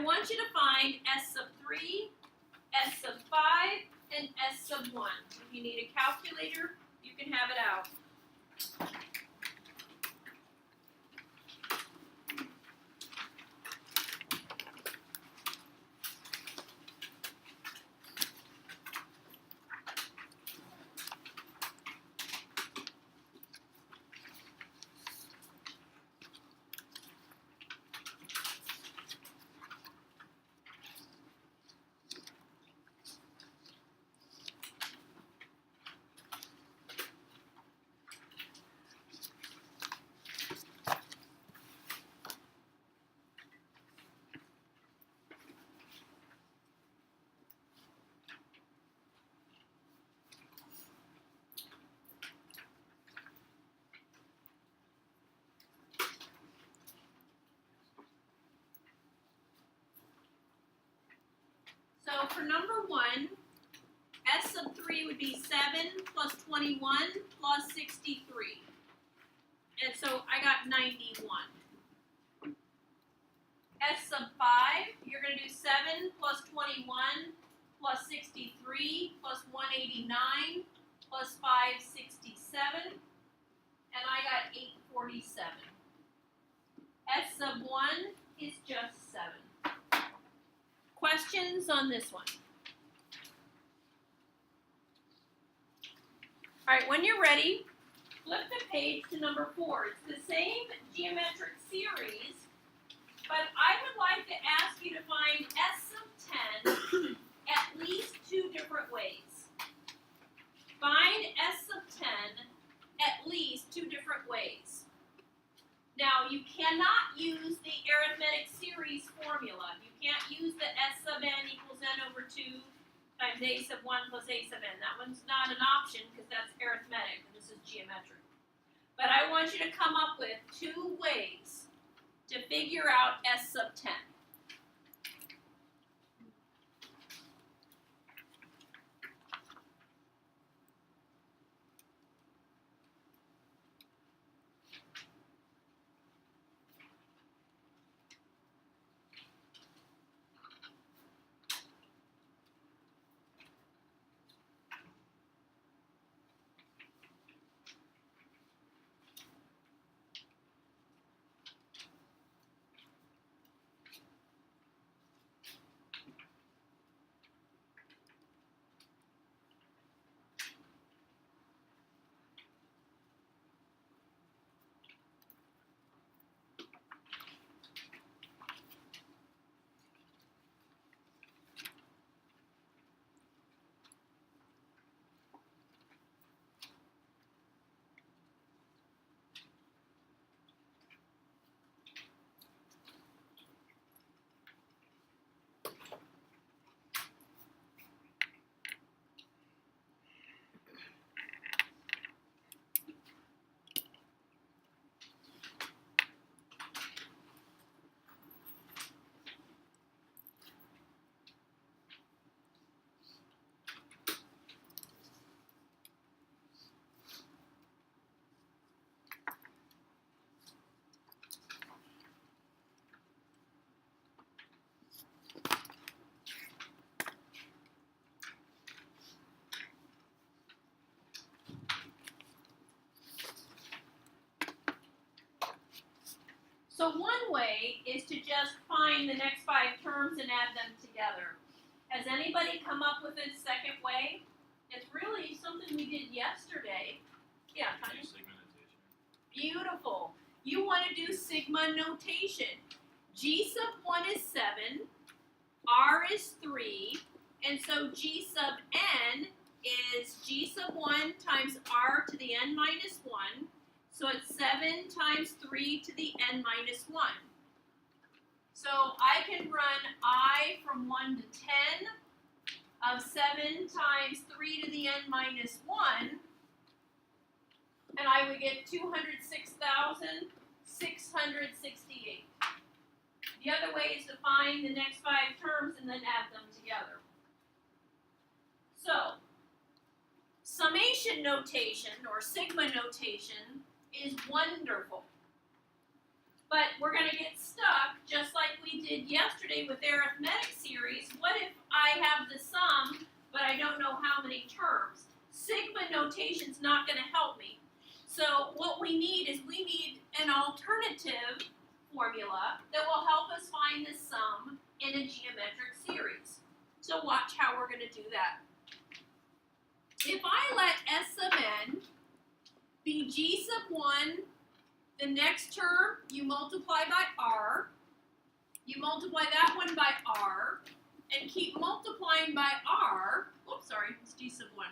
I want you to find S sub 3, S sub 5, and S sub 1. If you need a calculator, you can have it out. So for number 1, S sub 3 would be 7 plus 21 plus 63. And so I got 91. S sub 5, you're going to do 7 plus 21 plus 63 plus 189 plus 567. And I got 847. S sub 1 is just 7. Questions on this one? All right, when you're ready, flip the page to number 4. It's the same geometric series, but I would like to ask you to find S sub 10 at least 2 different ways. Find S sub 10 at least 2 different ways. Now, you cannot use the arithmetic series formula. You can't use the S sub n equals n over 2 times a sub 1 plus a sub n. That one's not an option because that's arithmetic and this is geometric. But I want you to come up with 2 ways to figure out S sub 10. So one way is to just find the next 5 terms and add them together. Has anybody come up with a second way? It's really something we did yesterday. Yeah, Tanya? Sigma notation. Beautiful. You want to do sigma notation. G sub 1 is 7, R is 3, and so G sub n is G sub 1 times R to the n minus 1. So it's 7 times 3 to the n minus 1. So I can run I from 1 to 10 of 7 times 3 to the n minus 1, and I would get 206,668. The other way is to find the next 5 terms and then add them together. So, summation notation or sigma notation is wonderful. But we're going to get stuck just like we did yesterday with arithmetic series, what if I have the sum, but I don't know how many terms? Sigma notation's not going to help me. So what we need is an alternative formula that will help us find the sum in a geometric series. So watch how we're going to do that. If I let S sub n be g sub 1, the next term you multiply by r, you multiply that one by r, and keep multiplying by r, oops, sorry, it's g sub 1.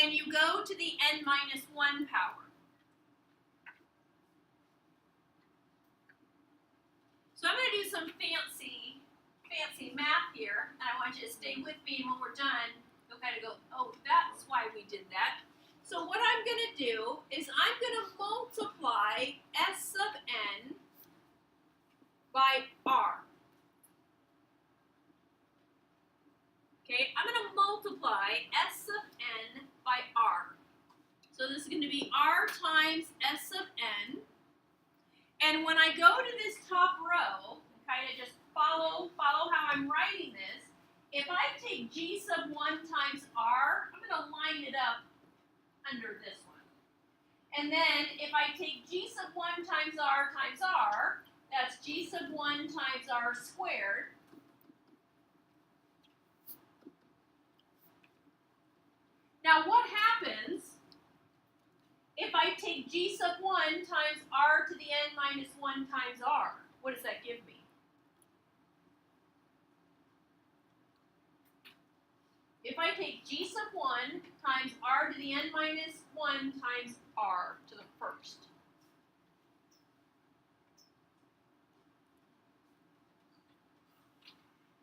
And you go to the n minus 1 power. So I'm going to do some fancy math here, and I want you to stay with me, and when we're done, you'll kind of go, oh, that's why we did that. So what I'm going to do is I'm going to multiply S sub n by r. Okay, I'm going to multiply S sub n by r. So this is going to be r times S sub n. And when I go to this top row, kind of just follow how I'm writing this, if I take g sub 1 times r, I'm going to line it up under this one. And then if I take g sub 1 times r, that's g sub 1 times r squared. Now what happens if I take g sub 1 times r to the n minus 1 times r? What does that give me? If I take g sub 1 times r to the n minus 1 times r to the first.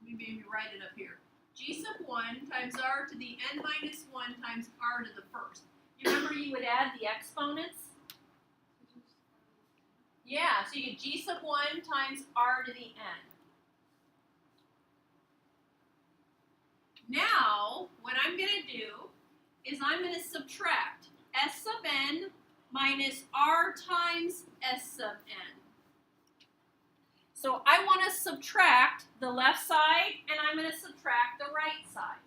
Let me maybe write it up here. G sub 1 times r to the n minus 1 times r to the first. You remember you would add the exponents? Yeah, so you get g sub 1 times r to the n. Now, what I'm going to do is I'm going to subtract S sub n minus r times S sub n. So I want to subtract the left side, and I'm going to subtract the right side.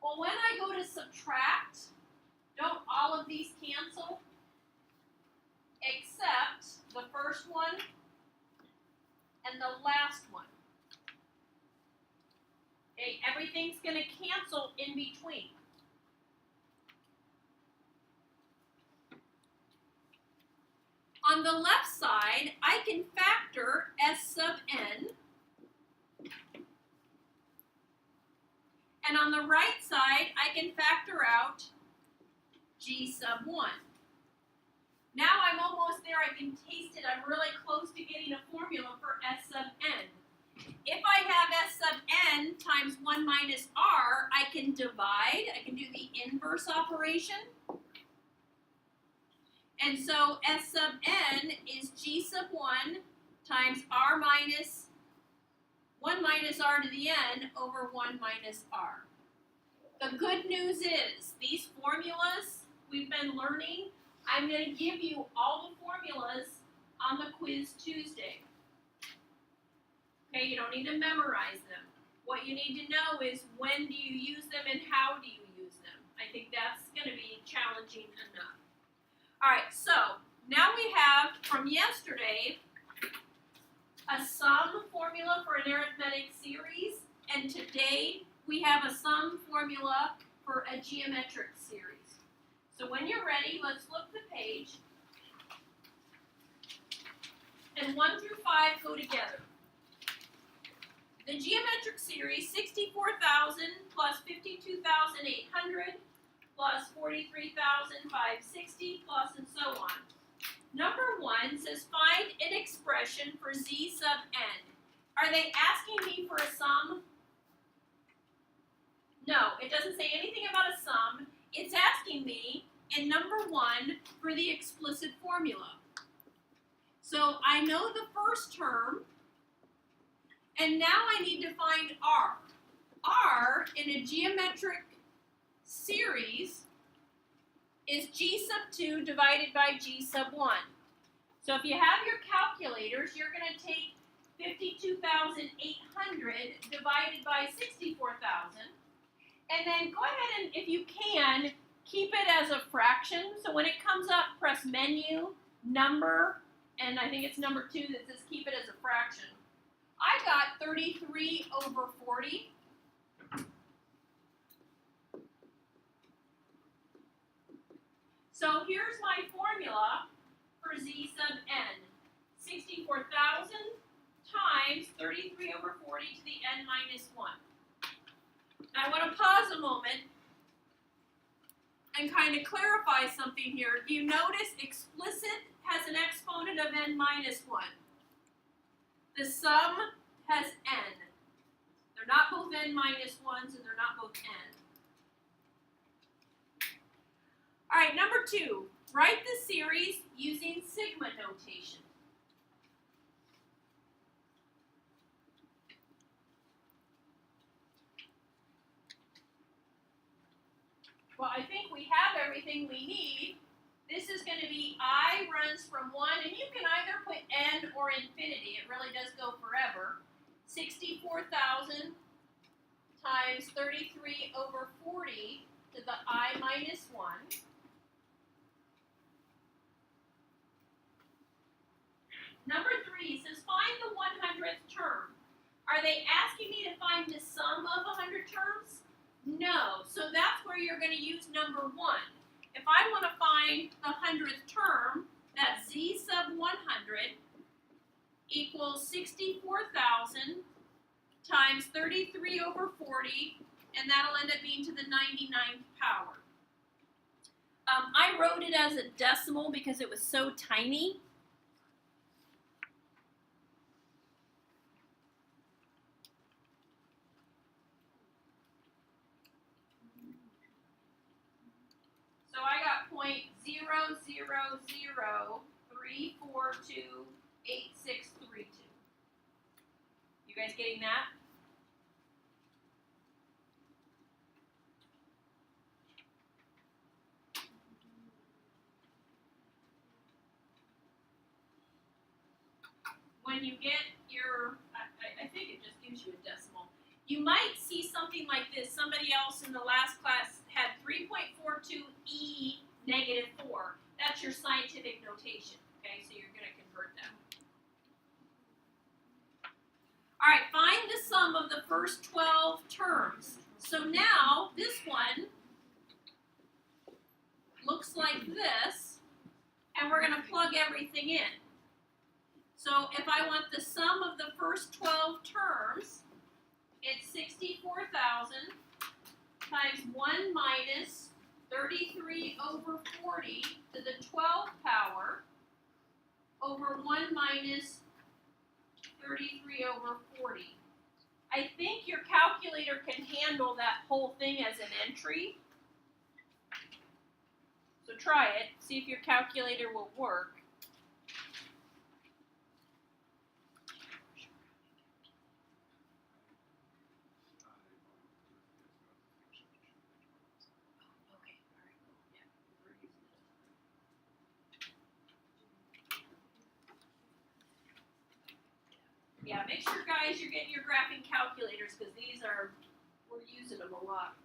Well, when I go to subtract, don't all of these cancel? Except the first one and the last one. Okay, everything's going to cancel in between. On the left side, I can factor S sub n. And on the right side, I can factor out g sub 1. Now I'm almost there. I can taste it. I'm really close to getting a formula for S sub n. If I have S sub n times 1 minus r, I can divide. I can do the inverse operation. And so S sub n is g sub 1 times r minus 1 minus r to the n over 1 minus r. The good news is these formulas we've been learning, I'm going to give you all the formulas on the quiz Tuesday. Okay, you don't need to memorize them. What you need to know is when do you use them and how do you use them. I think that's going to be challenging enough. All right, so now we have from yesterday a sum formula for an arithmetic series, and today we have a sum formula for a geometric series. So when you're ready, let's flip the page. And 1 through 5 go together. The geometric series, 64,000 plus 52,800 plus 43,560 plus and so on. Number 1 says find an expression for z sub n. Are they asking me for a sum? No, it doesn't say anything about a sum. It's asking me in number 1 for the explicit formula. So I know the first term, and now I need to find r. R in a geometric series is g sub 2 divided by g sub 1. So if you have your calculators, you're going to take 52,800 divided by 64,000. And then go ahead and, if you can, keep it as a fraction. So when it comes up, press menu, number, and I think it's number 2 that says keep it as a fraction. I got 33 over 40. So here's my formula for z sub n. 64,000 times 33 over 40 to the n minus 1. Now I want to pause a moment and kind of clarify something here. Do you notice explicit has an exponent of n minus 1? The sum has n. They're not both n minus 1s and they're not both n. All right, number 2, write the series using sigma notation. Well, I think we have everything we need. This is going to be I runs from 1, and you can either put n or infinity. It really does go forever. 64,000 times 33 over 40 to the I minus 1. Number 3 says find the 100th term. Are they asking me to find the sum of 100 terms? No. So that's where you're going to use number 1. If I want to find the 100th term, that's z sub 100 equals 64,000 times 33 over 40, and that'll end up being to the 99th power. I wrote it as a decimal because it was so tiny. So I got 0.000342862. You guys getting that? When you get your, I think it just gives you a decimal. You might see something like this. Somebody else in the last class had 3.42e negative 4. That's your scientific notation, okay? So you're going to convert that. All right, find the sum of the first 12 terms. So now this one looks like this, and we're going to plug everything in. So if I want the sum of the first 12 terms, it's 64,000 times 1 minus 33 over 40 to the 12th power over 1 minus 33 over 40. I think your calculator can handle that whole thing as an entry. So try it, see if your calculator will work. Yeah, make sure, guys, you're getting your graphing calculators because we're using them a lot.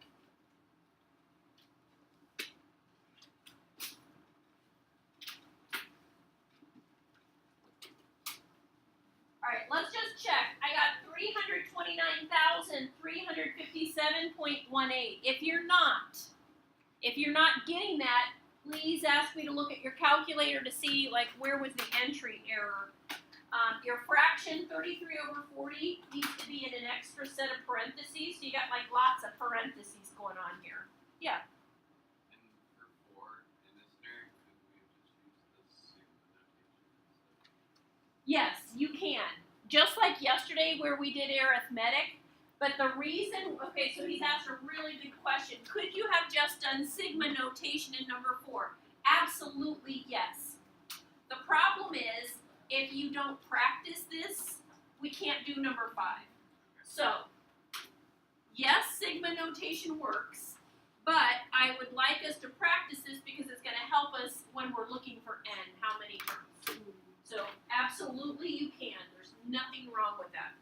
All right, let's just check. I got 329,357.18. If you're not getting that, please ask me to look at your calculator to see, like, where was the entry error. Your fraction, 33 over 40, needs to be in an extra set of parentheses. So you got like lots of parentheses going on here. Yeah. And for 4 in this term, could we have just used the sigma notation? Yes, you can. Just like yesterday where we did arithmetic. But the reason, okay, so he's asked a really good question. Could you have just done sigma notation in number 4? Absolutely yes. The problem is, if you don't practice this, we can't do number 5. So, yes, sigma notation works, but I would like us to practice this because it's going to help us when we're looking for n, how many terms. absolutely you can. There's nothing wrong with that.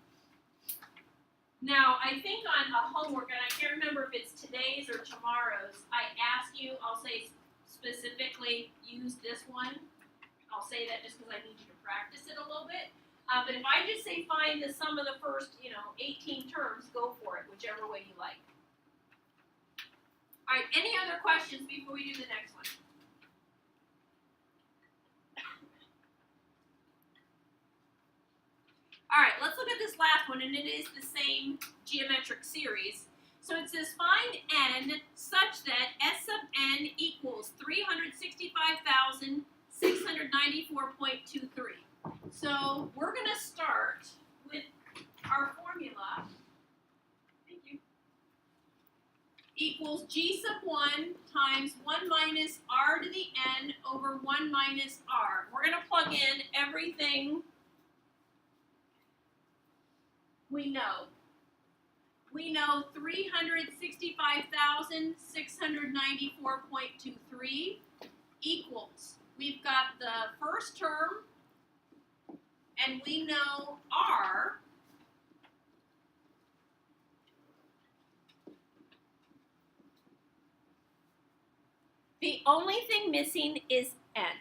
Now, I think on a homework, and I can't remember if it's today's or tomorrow's, I ask you, I'll say specifically, use this one. I'll say that just because I need you to practice it a little bit. But if I just say find the sum of the first, 18 terms, go for it, whichever way you like. All right, any other questions before we do the next one? All right, let's look at this last one, and it is the same geometric series. So it says find n such that S sub n equals 365,694.23. So we're going to start with our formula. Thank you. Equals g sub 1 times 1 minus r to the n over 1 minus r. We're going to plug in everything we know. We know 365,694.23 equals. We've got the first term, and we know r. The only thing missing is n.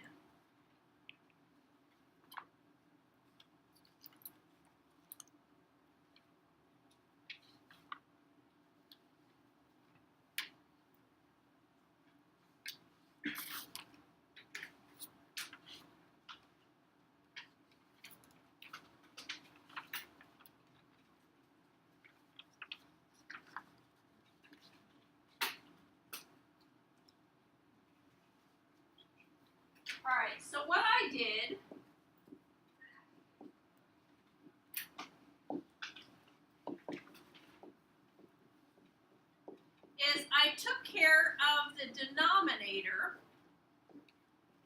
All right, so what I did is I took care of the denominator,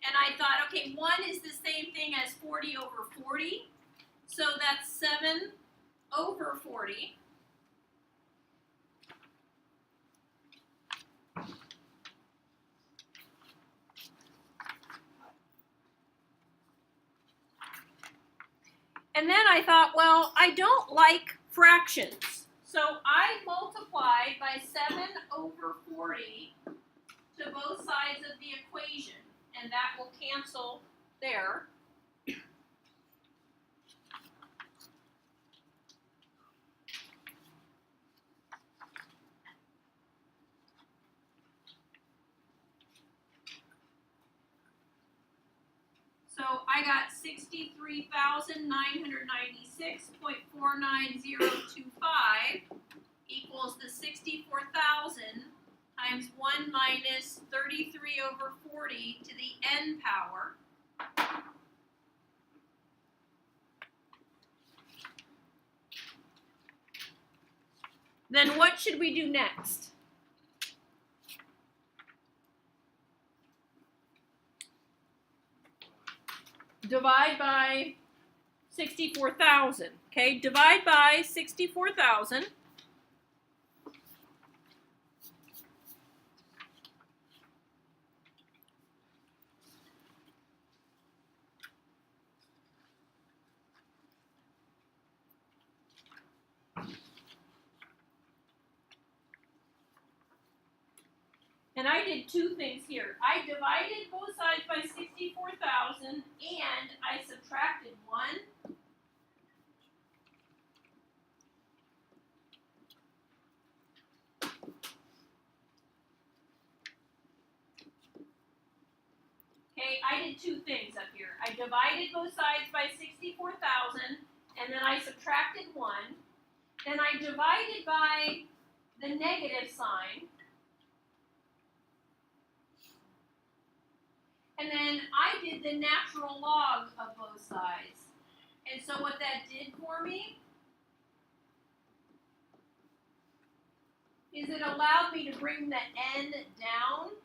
and I thought, okay, 1 is the same thing as 40 over 40, so that's 7 over 40. And then I thought, well, I don't like fractions. So I multiplied by 7 over 40 to both sides of the equation. And that will cancel there. So I got 63,996.49025 equals the 64,000 times 1 minus 33 over 40 to the n power. Then what should we do next? Divide by 64,000. Okay, divide by 64,000. And I did two things here. I divided both sides by 64,000 and I subtracted 1. Okay, I did two things up here. I divided both sides by 64,000 and then I subtracted 1. Then I divided by the negative sign. And then I did the natural log of both sides. And so what that did for me is it allowed me to bring the n down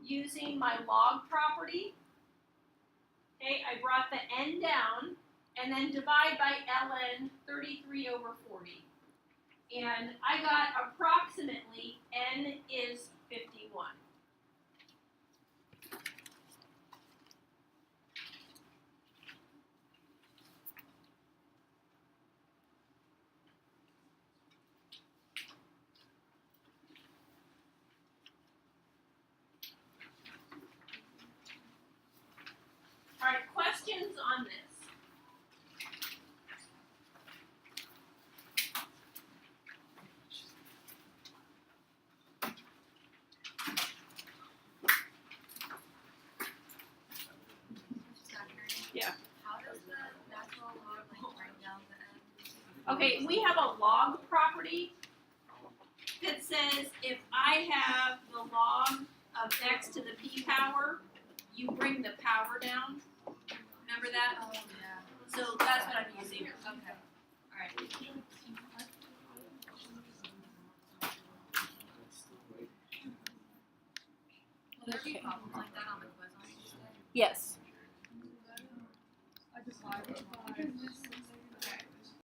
using my log property. Okay, I brought the n down and then divide by ln 33 over 40. And I got approximately n is 51. Alright, questions on this? Yeah. How does the natural log like write down the end? Okay, we have a log property that says if I have the log of x to the p power, you bring the power down. Remember that? Oh, yeah. So that's what I'm using. Okay. Alright. Will there be problems like that on the quiz on Tuesday? Yes. I just lied.